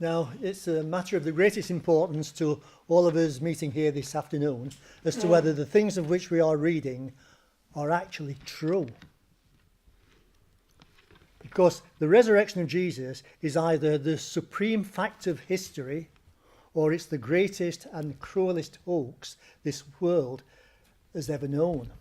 Now, it's a matter of the greatest importance to all of us meeting here this afternoon as to whether the things of which we are reading are actually true. Because the resurrection of Jesus is either the supreme fact of history or it's the greatest and cruelest hoax this world has ever known.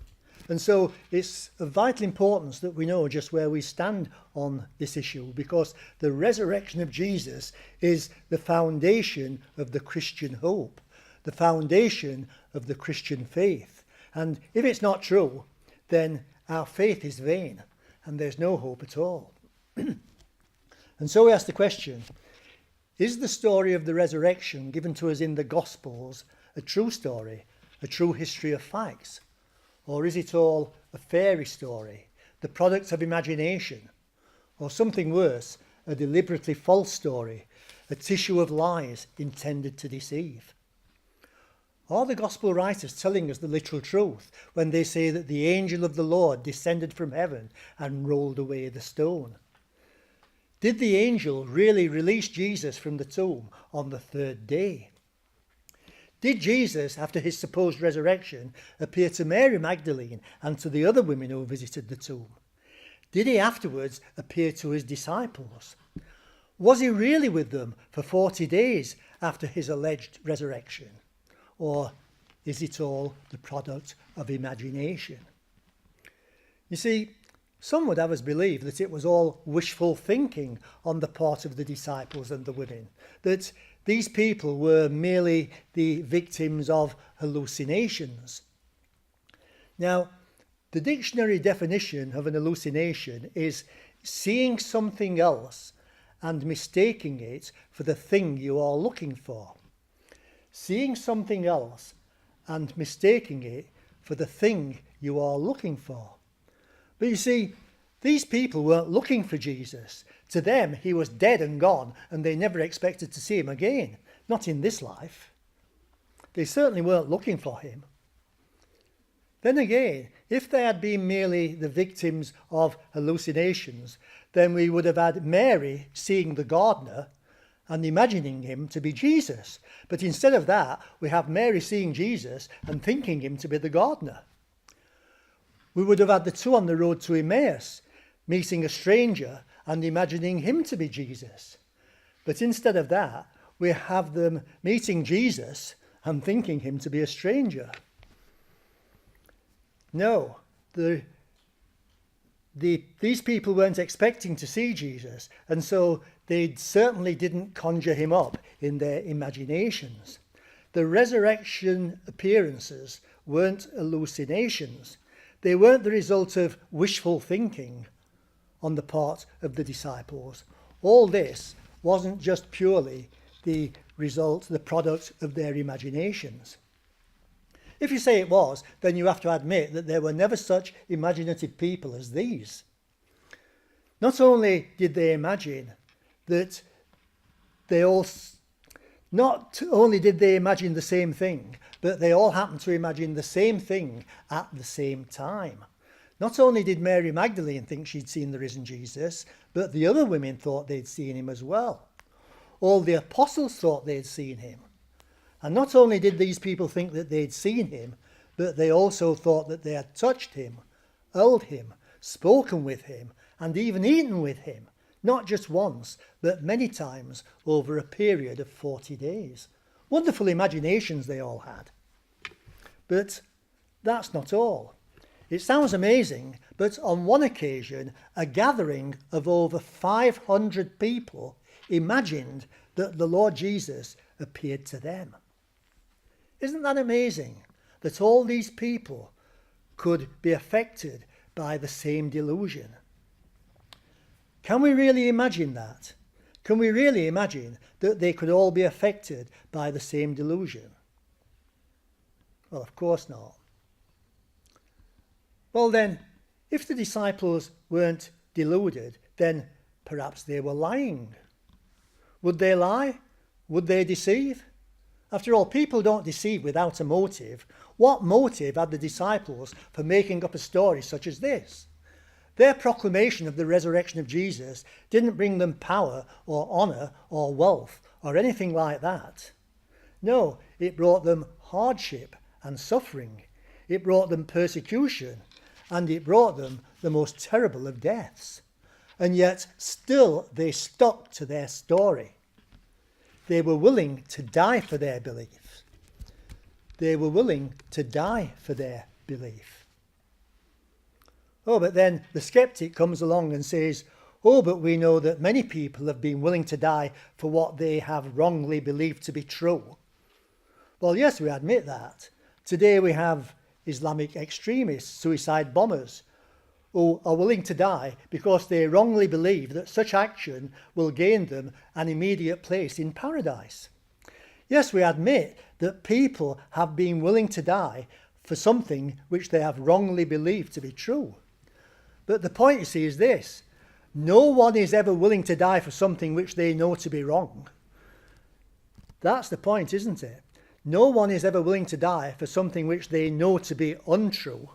And so it's of vital importance that we know just where we stand on this issue, because the resurrection of Jesus is the foundation of the Christian hope, the foundation of the Christian faith. And if it's not true, then our faith is vain and there's no hope at all. And so we ask the question, is the story of the resurrection given to us in the Gospels a true story, a true history of facts? Or is it all a fairy story, the product of imagination? Or something worse, a deliberately false story, a tissue of lies intended to deceive? Are the Gospel writers telling us the literal truth when they say that the angel of the Lord descended from heaven and rolled away the stone? Did the angel really release Jesus from the tomb on the third day? Did Jesus, after his supposed resurrection, appear to Mary Magdalene and to the other women who visited the tomb? Did he afterwards appear to his disciples? Was he really with them for 40 days after his alleged resurrection? Or is it all the product of imagination? You see, some would have us believe that it was all wishful thinking on the part of the disciples and the women, that these people were merely the victims of hallucinations. Now, the dictionary definition of an hallucination is seeing something else and mistaking it for the thing you are looking for. Seeing something else and mistaking it for the thing you are looking for. But you see, these people weren't looking for Jesus. To them, he was dead and gone, and they never expected to see him again. Not in this life. They certainly weren't looking for him. Then again, if they had been merely the victims of hallucinations, then we would have had Mary seeing the gardener and imagining him to be Jesus. But instead of that, we have Mary seeing Jesus and thinking him to be the gardener. We would have had the two on the road to Emmaus, meeting a stranger and imagining him to be Jesus. But instead of that, we have them meeting Jesus and thinking him to be a stranger. No, these people weren't expecting to see Jesus, and so they certainly didn't conjure him up in their imaginations. The resurrection appearances weren't hallucinations. They weren't the result of wishful thinking on the part of the disciples. All this wasn't just purely the result, the product of their imaginations. If you say it was, then you have to admit that there were never such imaginative people as these. Not only did they imagine that not only did they imagine the same thing, but they all happened to imagine the same thing at the same time. Not only did Mary Magdalene think she'd seen the risen Jesus, but the other women thought they'd seen him as well. All the apostles thought they'd seen him. And not only did these people think that they'd seen him, but they also thought that they had touched him, held him, spoken with him, and even eaten with him, not just once, but many times over a period of 40 days. Wonderful imaginations they all had. But that's not all. It sounds amazing, but on one occasion, a gathering of over 500 people imagined that the Lord Jesus appeared to them. Isn't that amazing? That all these people could be affected by the same delusion. Can we really imagine that? Can we really imagine that they could all be affected by the same delusion? Well, of course not. Well then, if the disciples weren't deluded, then perhaps they were lying. Would they lie? Would they deceive? After all, people don't deceive without a motive. What motive had the disciples for making up a story such as this? Their proclamation of the resurrection of Jesus didn't bring them power or honour or wealth or anything like that. No, it brought them hardship and suffering. It brought them persecution, and it brought them the most terrible of deaths. And yet still they stuck to their story. They were willing to die for their beliefs. They were willing to die for their belief. Oh, but then the skeptic comes along and says, oh, but we know that many people have been willing to die for what they have wrongly believed to be true. Well, yes, we admit that. Today we have Islamic extremists, suicide bombers, who are willing to die because they wrongly believe that such action will gain them an immediate place in paradise. Yes, we admit that people have been willing to die for something which they have wrongly believed to be true. But the point, you see, is this. No one is ever willing to die for something which they know to be wrong. That's the point, isn't it? No one is ever willing to die for something which they know to be untrue.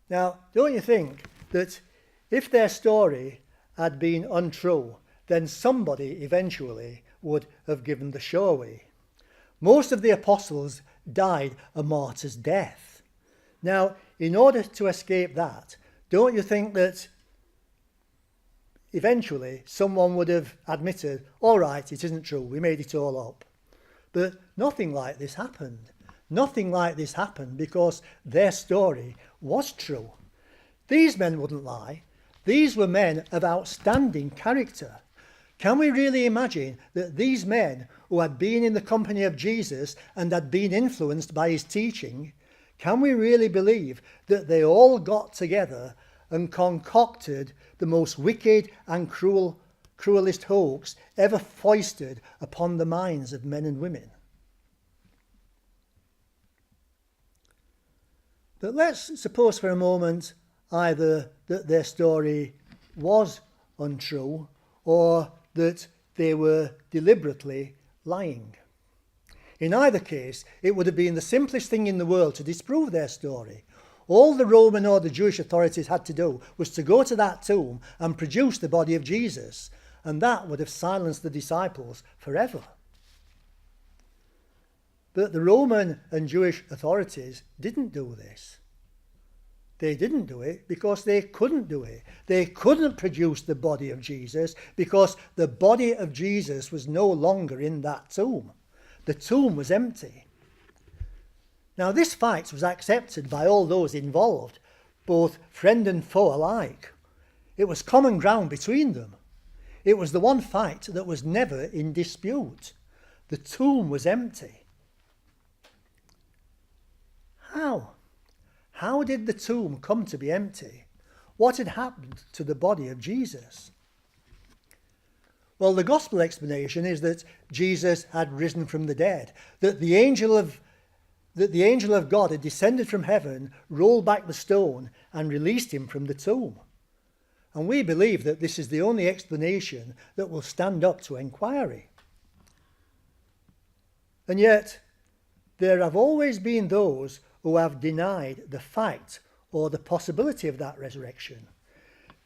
Now, don't you think that if their story had been untrue, then somebody eventually would have given the show away? Most of the apostles died a martyr's death. Now, in order to escape that, don't you think that eventually someone would have admitted, all right, it isn't true, we made it all up? But nothing like this happened. Nothing like this happened because their story was true. These men wouldn't lie. These were men of outstanding character. Can we really imagine that these men who had been in the company of Jesus and had been influenced by his teaching, can we really believe that they all got together and concocted the most wicked and cruelest hoax ever foisted upon the minds of men and women? But let's suppose for a moment either that their story was untrue or that they were deliberately lying. In either case, it would have been the simplest thing in the world to disprove their story. All the Roman or the Jewish authorities had to do was to go to that tomb and produce the body of Jesus, and that would have silenced the disciples forever. But the Roman and Jewish authorities didn't do this. They didn't do it because they couldn't do it. They couldn't produce the body of Jesus because the body of Jesus was no longer in that tomb. The tomb was empty. Now, this fact was accepted by all those involved, both friend and foe alike. It was common ground between them. It was the one fact that was never in dispute. The tomb was empty. How? How did the tomb come to be empty? What had happened to the body of Jesus? Well, the gospel explanation is that Jesus had risen from the dead, that the angel of God had descended from heaven, rolled back the stone, and released him from the tomb. And we believe that this is the only explanation that will stand up to inquiry. And yet, there have always been those who have denied the fact or the possibility of that resurrection.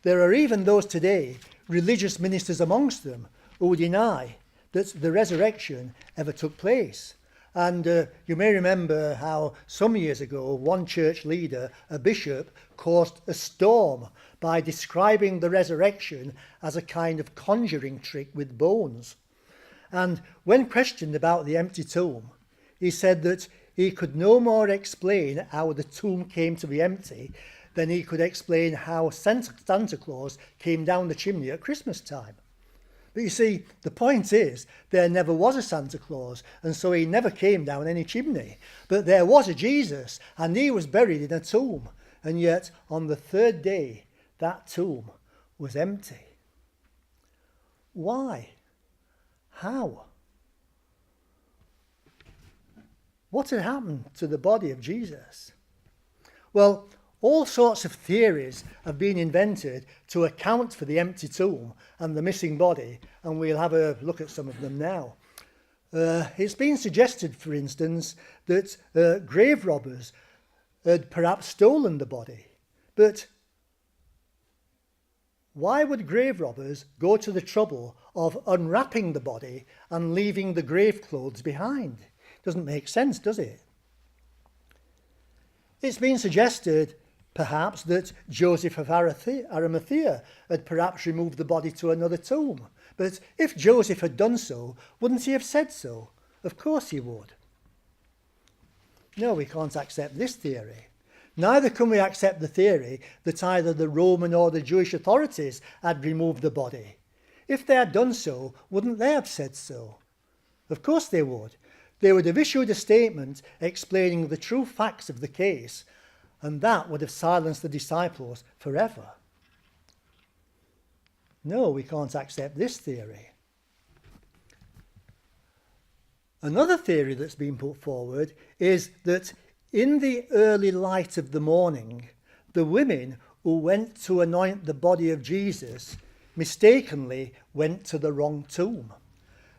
There are even those today, religious ministers amongst them, who deny that the resurrection ever took place. And you may remember how some years ago one church leader, a bishop, caused a storm by describing the resurrection as a kind of conjuring trick with bones. And when questioned about the empty tomb, he said that he could no more explain how the tomb came to be empty than he could explain how Santa Claus came down the chimney at Christmas time. But you see, the point is, there never was a Santa Claus, and so he never came down any chimney. But there was a Jesus, and he was buried in a tomb. And yet, on the third day, that tomb was empty. Why? How? What had happened to the body of Jesus? Well, all sorts of theories have been invented to account for the empty tomb and the missing body, and we'll have a look at some of them now. It's been suggested, for instance, that grave robbers had perhaps stolen the body. But why would grave robbers go to the trouble of unwrapping the body and leaving the grave clothes behind? Doesn't make sense, does it? It's been suggested, perhaps, that Joseph of Arimathea had perhaps removed the body to another tomb. But if Joseph had done so, wouldn't he have said so? Of course he would. No, we can't accept this theory. Neither can we accept the theory that either the Roman or the Jewish authorities had removed the body. If they had done so, wouldn't they have said so? Of course they would. They would have issued a statement explaining the true facts of the case, and that would have silenced the disciples forever. No, we can't accept this theory. Another theory that's been put forward is that in the early light of the morning, the women who went to anoint the body of Jesus mistakenly went to the wrong tomb.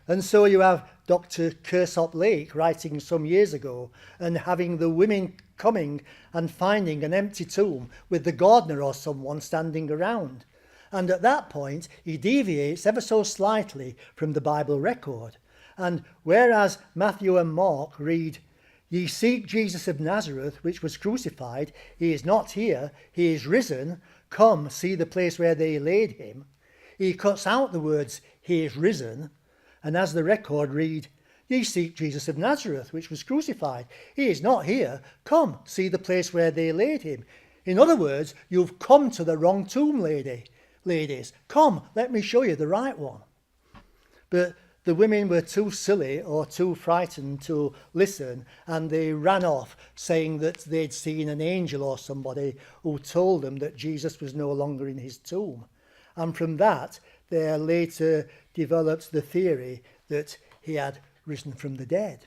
And so you have Dr. Kersop Lake writing some years ago and having the women coming and finding an empty tomb with the gardener or someone standing around. And at that point, he deviates ever so slightly from the Bible record. And whereas Matthew and Mark read, "Ye seek Jesus of Nazareth, which was crucified. He is not here. He is risen. Come, see the place where they laid him." He cuts out the words, "He is risen." And as the record read, "Ye seek Jesus of Nazareth, which was crucified. He is not here. Come, see the place where they laid him." In other words, you've come to the wrong tomb, ladies. Come, let me show you the right one. But the women were too silly or too frightened to listen, and they ran off saying that they'd seen an angel or somebody who told them that Jesus was no longer in his tomb. And from that, they later developed the theory that he had risen from the dead.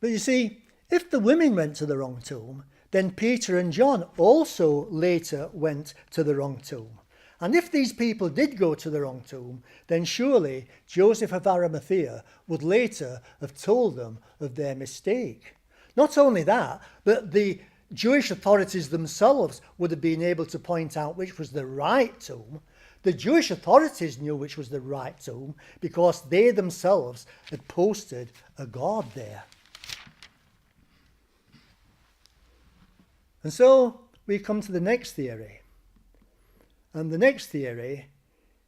But you see, if the women went to the wrong tomb, then Peter and John also later went to the wrong tomb. And if these people did go to the wrong tomb, then surely Joseph of Arimathea would later have told them of their mistake. Not only that, but the Jewish authorities themselves would have been able to point out which was the right tomb. The Jewish authorities knew which was the right tomb because they themselves had posted a guard there. And so we come to the next theory. And the next theory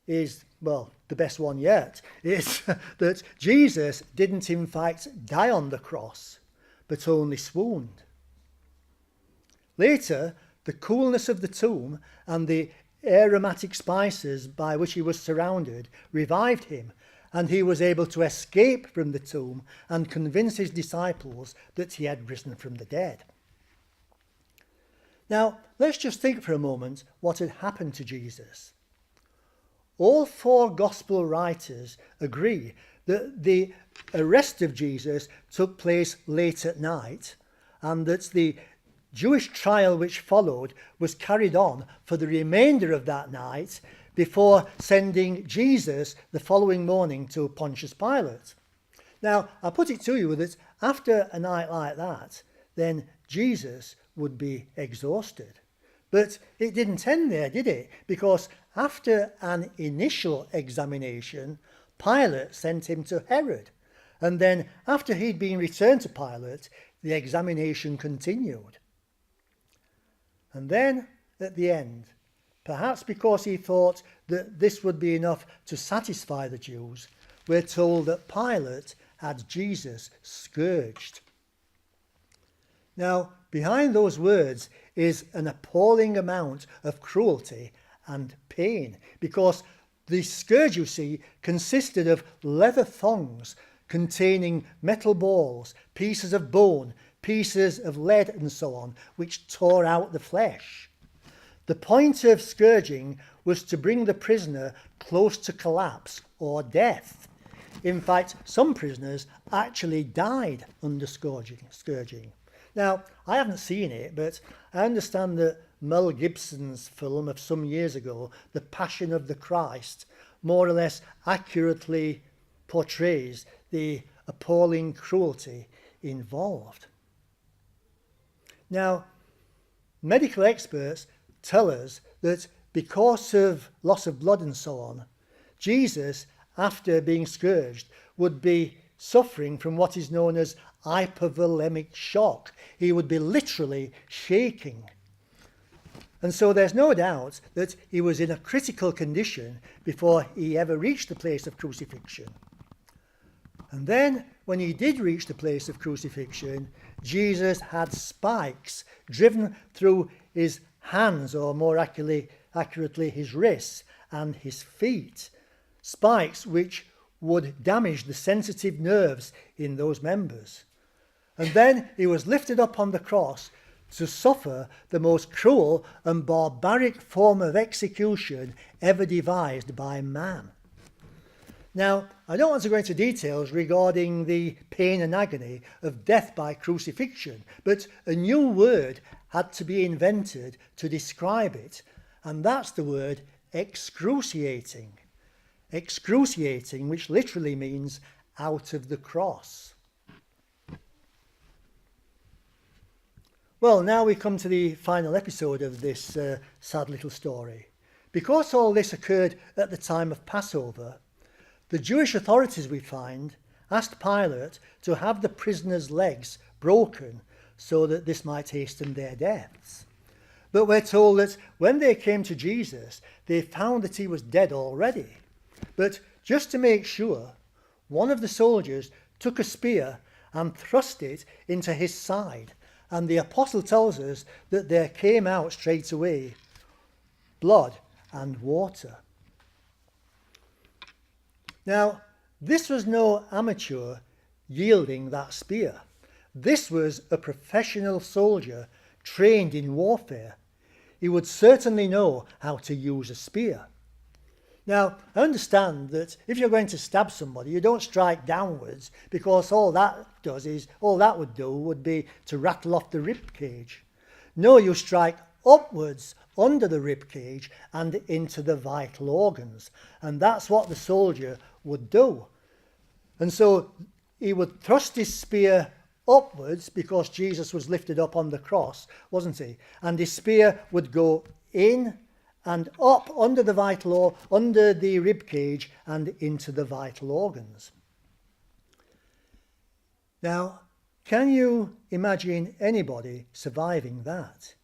is, well, the best one yet, is that Jesus didn't in fact die on the cross, but only swooned. Later, the coolness of the tomb and the aromatic spices by which he was surrounded revived him, and he was able to escape from the tomb and convince his disciples that he had risen from the dead. Now, let's just think for a moment what had happened to Jesus. All four gospel writers agree that the arrest of Jesus took place late at night, and that the Jewish trial which followed was carried on for the remainder of that night before sending Jesus the following morning to Pontius Pilate. Now, I put it to you that after a night like that, then Jesus would be exhausted. But it didn't end there, did it? Because after an initial examination, Pilate sent him to Herod. And then after he'd been returned to Pilate, the examination continued. And then at the end, perhaps because he thought that this would be enough to satisfy the Jews, we're told that Pilate had Jesus scourged. Now, behind those words is an appalling amount of cruelty and pain, because the scourge, you see, consisted of leather thongs containing metal balls, pieces of bone, pieces of lead and so on, which tore out the flesh. The point of scourging was to bring the prisoner close to collapse or death. In fact, some prisoners actually died under scourging. Now, I haven't seen it, but I understand that Mel Gibson's film of some years ago, The Passion of the Christ, more or less accurately portrays the appalling cruelty involved. Now, medical experts tell us that because of loss of blood and so on, Jesus, after being scourged, would be suffering from what is known as hypovolemic shock. He would be literally shaking. And so there's no doubt that he was in a critical condition before he ever reached the place of crucifixion. And then, when he did reach the place of crucifixion, Jesus had spikes driven through his hands, or more accurately his wrists and his feet. Spikes which would damage the sensitive nerves in those members. And then he was lifted up on the cross to suffer the most cruel and barbaric form of execution ever devised by man. Now, I don't want to go into details regarding the pain and agony of death by crucifixion, but a new word had to be invented to describe it, and that's the word excruciating. Excruciating, which literally means out of the cross. Well, now we come to the final episode of this sad little story. Because all this occurred at the time of Passover, the Jewish authorities, we find, asked Pilate to have the prisoners' legs broken so that this might hasten their deaths. But we're told that when they came to Jesus, they found that he was dead already. But just to make sure, one of the soldiers took a spear and thrust it into his side. And the apostle tells us that there came out straight away blood and water. Now, this was no amateur yielding that spear. This was a professional soldier trained in warfare. He would certainly know how to use a spear. Now, I understand that if you're going to stab somebody, you don't strike downwards, because all that would do would be to rattle off the rib cage. No, you strike upwards under the rib cage and into the vital organs. And that's what the soldier would do. And so he would thrust his spear upwards, because Jesus was lifted up on the cross, wasn't he? And his spear would go in and up under the rib cage and into the vital organs. Now, can you imagine anybody surviving that?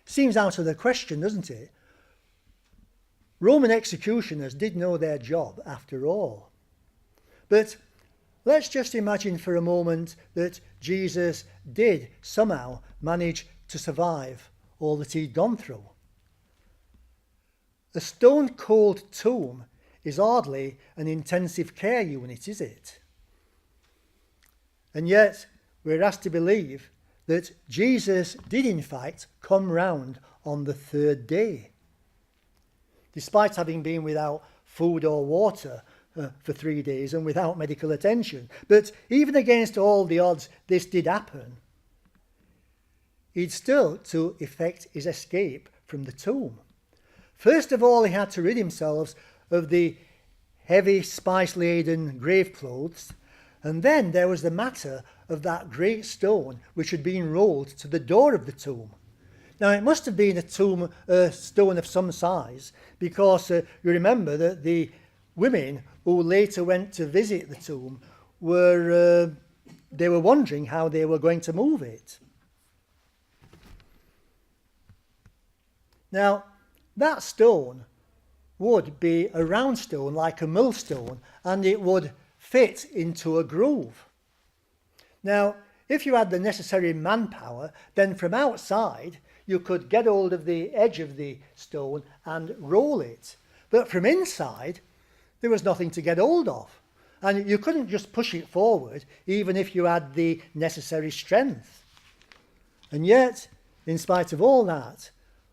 Seems out of the question, doesn't it? Roman executioners did know their job after all. But let's just imagine for a moment that Jesus did somehow manage to survive all that he'd gone through. A stone-cold tomb is hardly an intensive care unit, is it? And yet, we're asked to believe that Jesus did in fact come round on the third day. Despite having been without food or water for 3 days and without medical attention. But even against all the odds this did happen, he'd still to effect his escape from the tomb. First of all, he had to rid himself of the heavy, spice-laden grave clothes, and then there was the matter of that great stone which had been rolled to the door of the tomb. Now, it must have been a stone of some size, because you remember that the women who later went to visit the tomb were wondering how they were going to move it. Now, that stone would be a round stone like a millstone, and it would fit into a groove. Now, if you had the necessary manpower, then from outside you could get hold of the edge of the stone and roll it. But from inside, there was nothing to get hold of. And you couldn't just push it forward, even if you had the necessary strength. And yet, in spite of all that,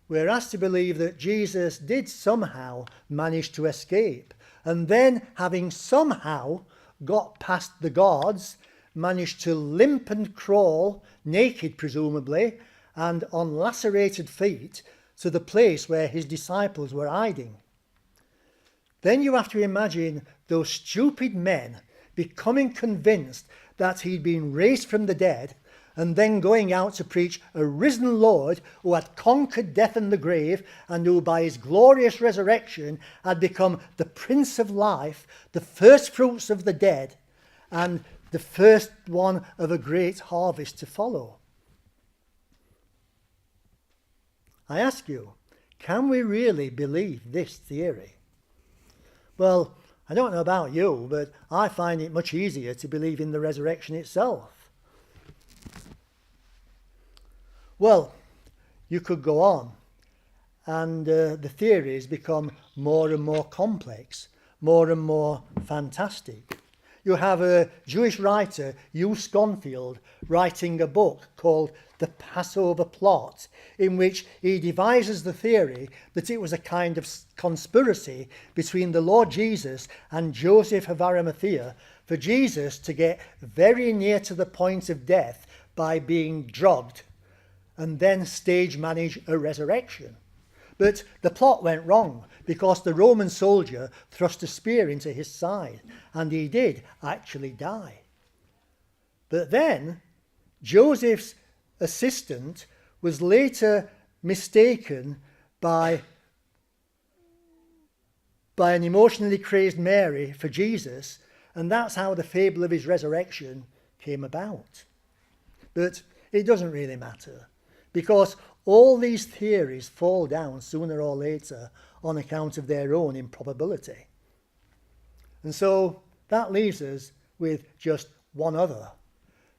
we're asked to believe that Jesus did somehow manage to escape. And then, having somehow got past the guards, managed to limp and crawl, naked presumably, and on lacerated feet, to the place where his disciples were hiding. Then you have to imagine those stupid men becoming convinced that he'd been raised from the dead, and then going out to preach a risen Lord who had conquered death and the grave, and who by his glorious resurrection had become the Prince of Life, the first fruits of the dead, and the first one of a great harvest to follow. I ask you, can we really believe this theory? Well, I don't know about you, but I find it much easier to believe in the resurrection itself. Well, you could go on, and the theories become more and more complex, more and more fantastic. You have a Jewish writer, Hugh Schonfield, writing a book called The Passover Plot, in which he devises the theory that it was a kind of conspiracy between the Lord Jesus and Joseph of Arimathea for Jesus to get very near to the point of death by being drugged and then stage manage a resurrection. But the plot went wrong because the Roman soldier thrust a spear into his side, and he did actually die. But then Joseph's assistant was later mistaken by an emotionally crazed Mary for Jesus, and that's how the fable of his resurrection came about. But it doesn't really matter, because all these theories fall down sooner or later on account of their own improbability. And so that leaves us with just one other,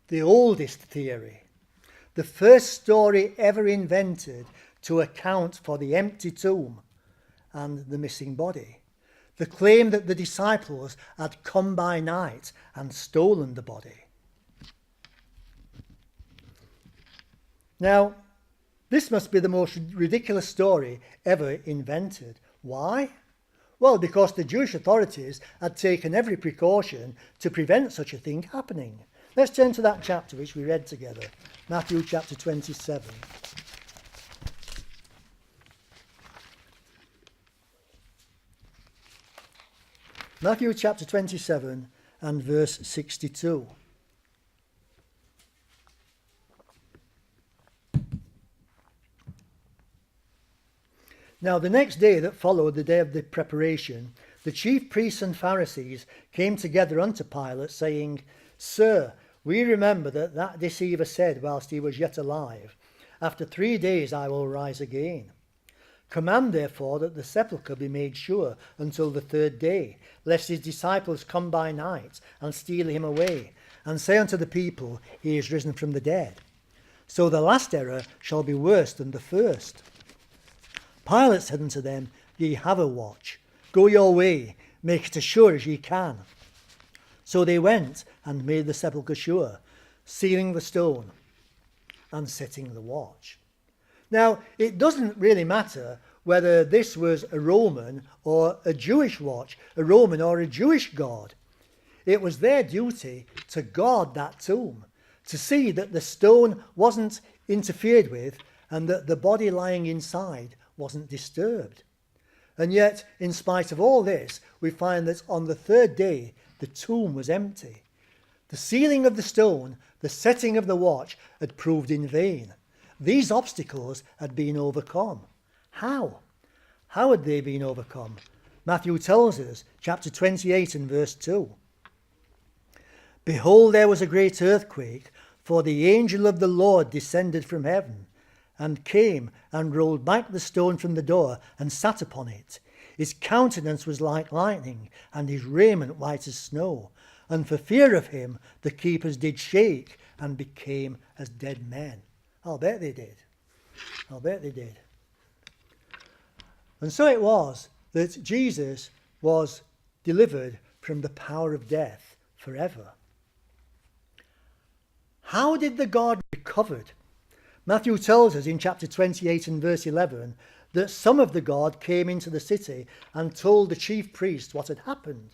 the oldest theory, the first story ever invented to account for the empty tomb and the missing body, the claim that the disciples had come by night and stolen the body. Now, this must be the most ridiculous story ever invented. Why? Well, because the Jewish authorities had taken every precaution to prevent such a thing happening. Let's turn to that chapter which we read together, Matthew chapter 27. Matthew chapter 27 and verse 62. Now the next day that followed the day of the preparation, the chief priests and Pharisees came together unto Pilate, saying, Sir, we remember that deceiver said whilst he was yet alive, After 3 days I will rise again. Command therefore that the sepulchre be made sure until the 3rd day, lest his disciples come by night and steal him away, and say unto the people, He is risen from the dead. So the last error shall be worse than the first. Pilate said unto them, Ye have a watch. Go your way, make it as sure as ye can. So they went and made the sepulchre sure, sealing the stone and setting the watch. Now, it doesn't really matter whether this was a Roman or a Jewish watch, a Roman or a Jewish guard. It was their duty to guard that tomb, to see that the stone wasn't interfered with and that the body lying inside wasn't disturbed. And yet, in spite of all this, we find that on the 3rd day, the tomb was empty. The sealing of the stone, the setting of the watch had proved in vain. These obstacles had been overcome. How? How had they been overcome? Matthew tells us, chapter 28 and verse 2. Behold, there was a great earthquake, for the angel of the Lord descended from heaven, and came and rolled back the stone from the door and sat upon it. His countenance was like lightning, and his raiment white as snow. And for fear of him, the keepers did shake and became as dead men. I'll bet they did. I'll bet they did. And so it was that Jesus was delivered from the power of death forever. How did the guard recovered? Matthew tells us in chapter 28 and verse 11 that some of the guard came into the city and told the chief priest what had happened.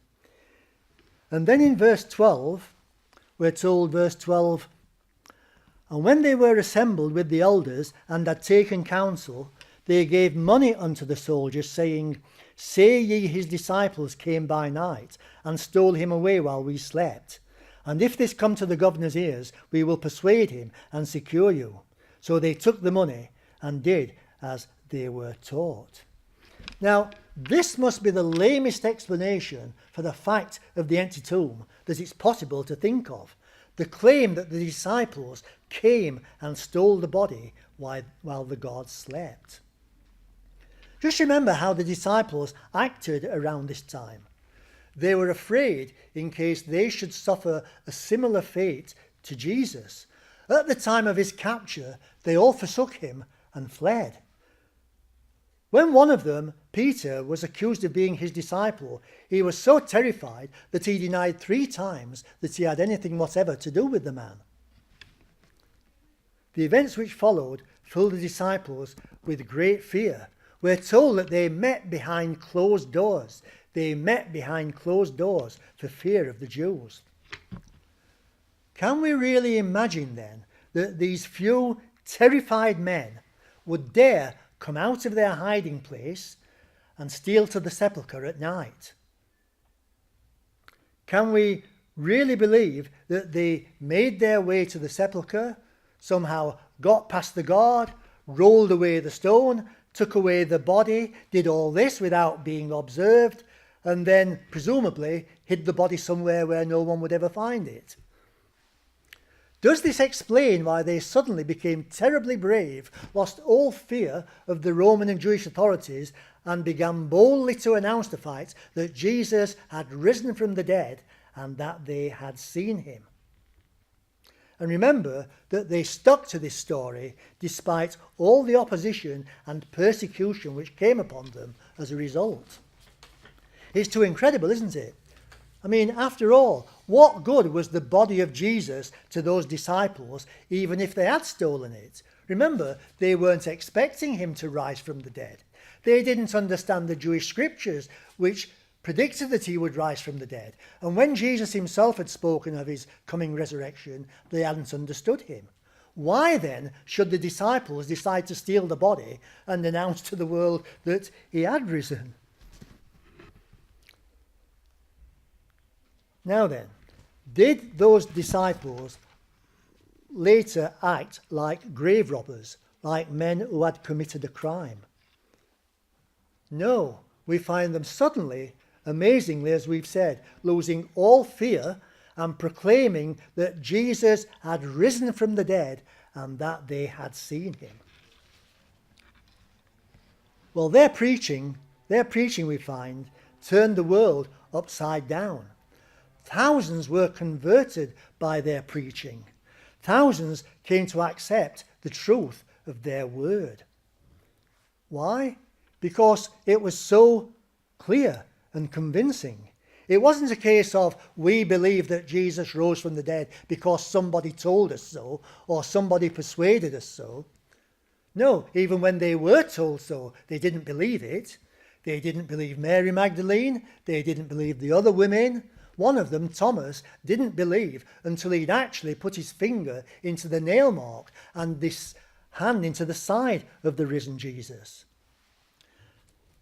And then in verse 12, we're told, verse 12, And when they were assembled with the elders and had taken counsel, they gave money unto the soldiers, saying, Say ye his disciples came by night and stole him away while we slept. And if this come to the governor's ears, we will persuade him and secure you. So they took the money and did as they were taught. Now, this must be the lamest explanation for the fact of the empty tomb that it's possible to think of. The claim that the disciples came and stole the body while the guards slept. Just remember how the disciples acted around this time. They were afraid in case they should suffer a similar fate to Jesus. At the time of his capture, they all forsook him and fled. When one of them, Peter, was accused of being his disciple, he was so terrified that he denied 3 times that he had anything whatever to do with the man. The events which followed filled the disciples with great fear. We're told that they met behind closed doors. They met behind closed doors for fear of the Jews. Can we really imagine then that these few terrified men would dare come out of their hiding place and steal to the sepulchre at night? Can we really believe that they made their way to the sepulchre, somehow got past the guard, rolled away the stone, took away the body, did all this without being observed, and then presumably hid the body somewhere where no one would ever find it? Does this explain why they suddenly became terribly brave, lost all fear of the Roman and Jewish authorities, and began boldly to announce to fight that Jesus had risen from the dead and that they had seen him? And remember that they stuck to this story despite all the opposition and persecution which came upon them as a result. It's too incredible, isn't it? I mean, after all, what good was the body of Jesus to those disciples, even if they had stolen it? Remember, they weren't expecting him to rise from the dead. They didn't understand the Jewish scriptures, which predicted that he would rise from the dead. And when Jesus himself had spoken of his coming resurrection, they hadn't understood him. Why then should the disciples decide to steal the body and announce to the world that he had risen? Now then, did those disciples later act like grave robbers, like men who had committed a crime? No, we find them suddenly, amazingly, as we've said, losing all fear and proclaiming that Jesus had risen from the dead and that they had seen him. Well, their preaching, we find, turned the world upside down. Thousands were converted by their preaching. Thousands came to accept the truth of their word. Why? Because it was so clear and convincing. It wasn't a case of we believe that Jesus rose from the dead because somebody told us so or somebody persuaded us so. No, even when they were told so, they didn't believe it. They didn't believe Mary Magdalene. They didn't believe the other women. One of them, Thomas, didn't believe until he'd actually put his finger into the nail mark and this hand into the side of the risen Jesus.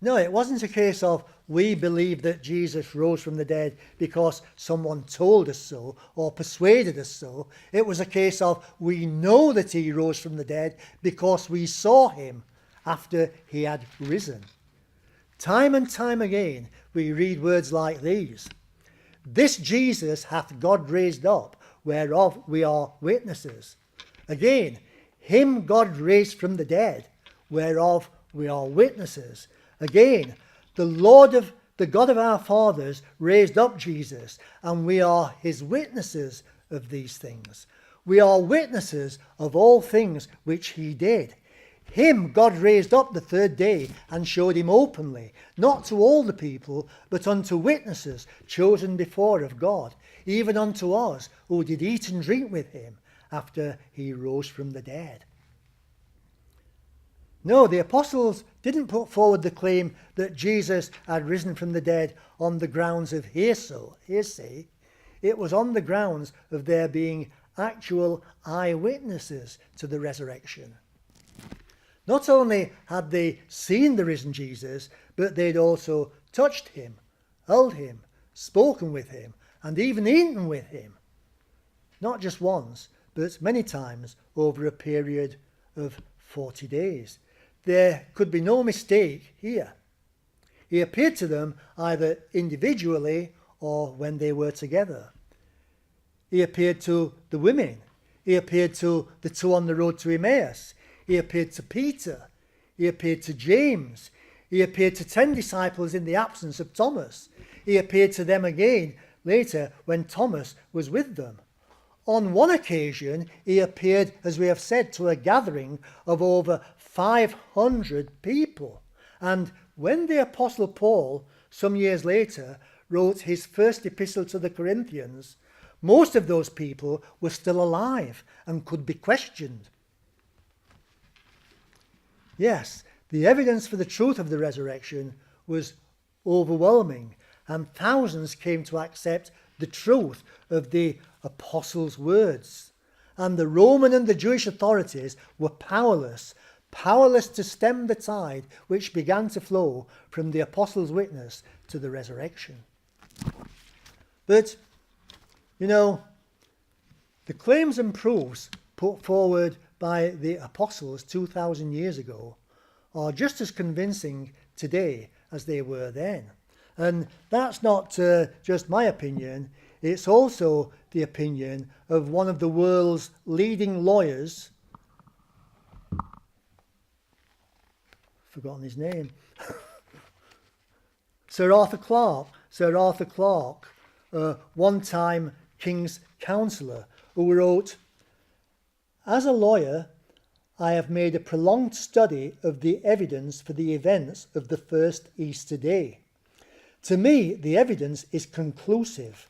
No, it wasn't a case of we believe that Jesus rose from the dead because someone told us so or persuaded us so. It was a case of we know that he rose from the dead because we saw him after he had risen. Time and time again, we read words like these. This Jesus hath God raised up, whereof we are witnesses. Again, him God raised from the dead, whereof we are witnesses. Again, the God of our fathers raised up Jesus, and we are his witnesses of these things. We are witnesses of all things which he did. Him God raised up the 3rd day and showed him openly, not to all the people, but unto witnesses chosen before of God, even unto us who did eat and drink with him after he rose from the dead. No, the apostles didn't put forward the claim that Jesus had risen from the dead on the grounds of hearsay. It was on the grounds of there being actual eyewitnesses to the resurrection. Not only had they seen the risen Jesus, but they'd also touched him, held him, spoken with him, and even eaten with him. not just once, but many times over a period of 40 days. There could be no mistake here. He appeared to them either individually or when they were together. He appeared to the women. He appeared to the two on the road to Emmaus. He appeared to Peter. He appeared to James. He appeared to 10 disciples in the absence of Thomas. He appeared to them again later when Thomas was with them. On one occasion, he appeared, as we have said, to a gathering of over 500 people. And when the Apostle Paul, some years later, wrote his first epistle to the Corinthians, most of those people were still alive and could be questioned. Yes, the evidence for the truth of the resurrection was overwhelming, and thousands came to accept the truth of the apostles' words. And the Roman and the Jewish authorities were powerless to stem the tide which began to flow from the apostles' witness to the resurrection. But, the claims and proofs put forward by the apostles 2,000 years ago are just as convincing today as they were then. And that's not just my opinion, it's also the opinion of one of the world's leading lawyers. Forgotten his name. Sir Arthur Clarke, one-time King's Counsellor, who wrote, "As a lawyer, I have made a prolonged study of the evidence for the events of the first Easter day. To me, the evidence is conclusive,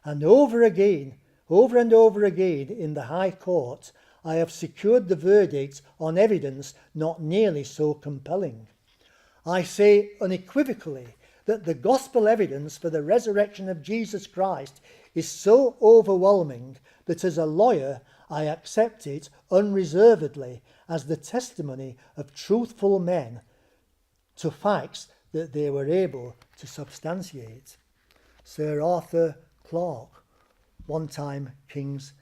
and over and over again in the High Court, I have secured the verdict on evidence not nearly so compelling. I say unequivocally that the gospel evidence for the resurrection of Jesus Christ is so overwhelming that as a lawyer I accept it unreservedly as the testimony of truthful men to facts that they were able to substantiate." Sir Arthur Clarke, one-time King's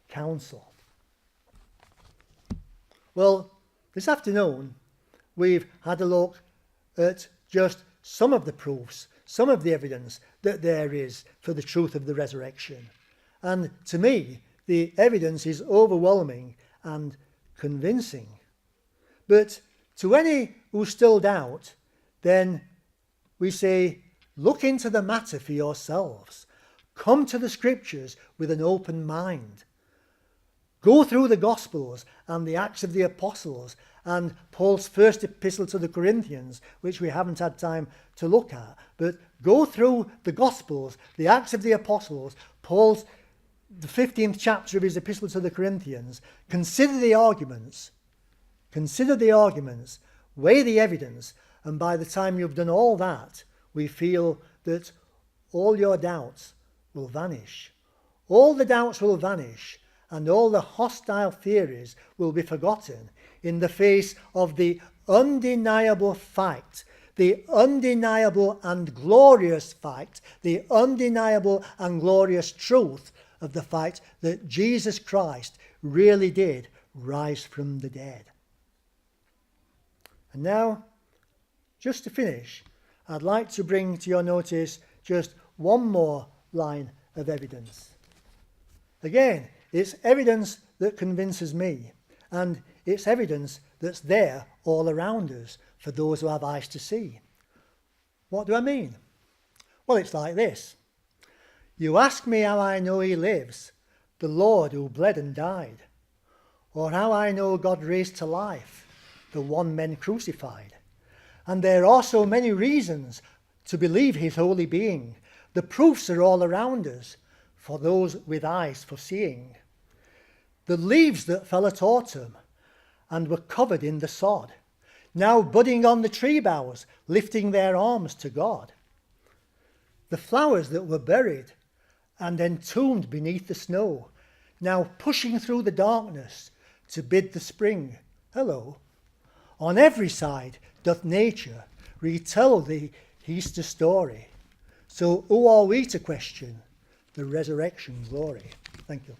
Counsel. Well, this afternoon we've had a look at just some of the proofs, some of the evidence that there is for the truth of the resurrection. And to me, the evidence is overwhelming and convincing. But to any who still doubt, then we say, look into the matter for yourselves. Come to the Scriptures with an open mind. Go through the Gospels and the Acts of the Apostles and Paul's first epistle to the Corinthians, which we haven't had time to look at. But go through the Gospels, the Acts of the Apostles, the 15th chapter of his epistle to the Corinthians. Consider the arguments, weigh the evidence, and by the time you've done all that, we feel that all your doubts will vanish. All the doubts will vanish, and all the hostile theories will be forgotten in the face of the undeniable fact, the undeniable and glorious fact, the undeniable and glorious truth of the fact that Jesus Christ really did rise from the dead. And now, just to finish, I'd like to bring to your notice just one more line of evidence. Again, it's evidence that convinces me, and it's evidence that's there all around us for those who have eyes to see. What do I mean? Well, it's like this. You ask me how I know he lives, the Lord who bled and died, or how I know God raised to life, the one men crucified. And there are so many reasons to believe his holy being. The proofs are all around us, for those with eyes for seeing. The leaves that fell at autumn and were covered in the sod, now budding on the tree boughs, lifting their arms to God. The flowers that were buried and entombed beneath the snow, now pushing through the darkness to bid the spring hello. On every side doth nature retell the Easter story. So who are we to question the resurrection glory? Thank you.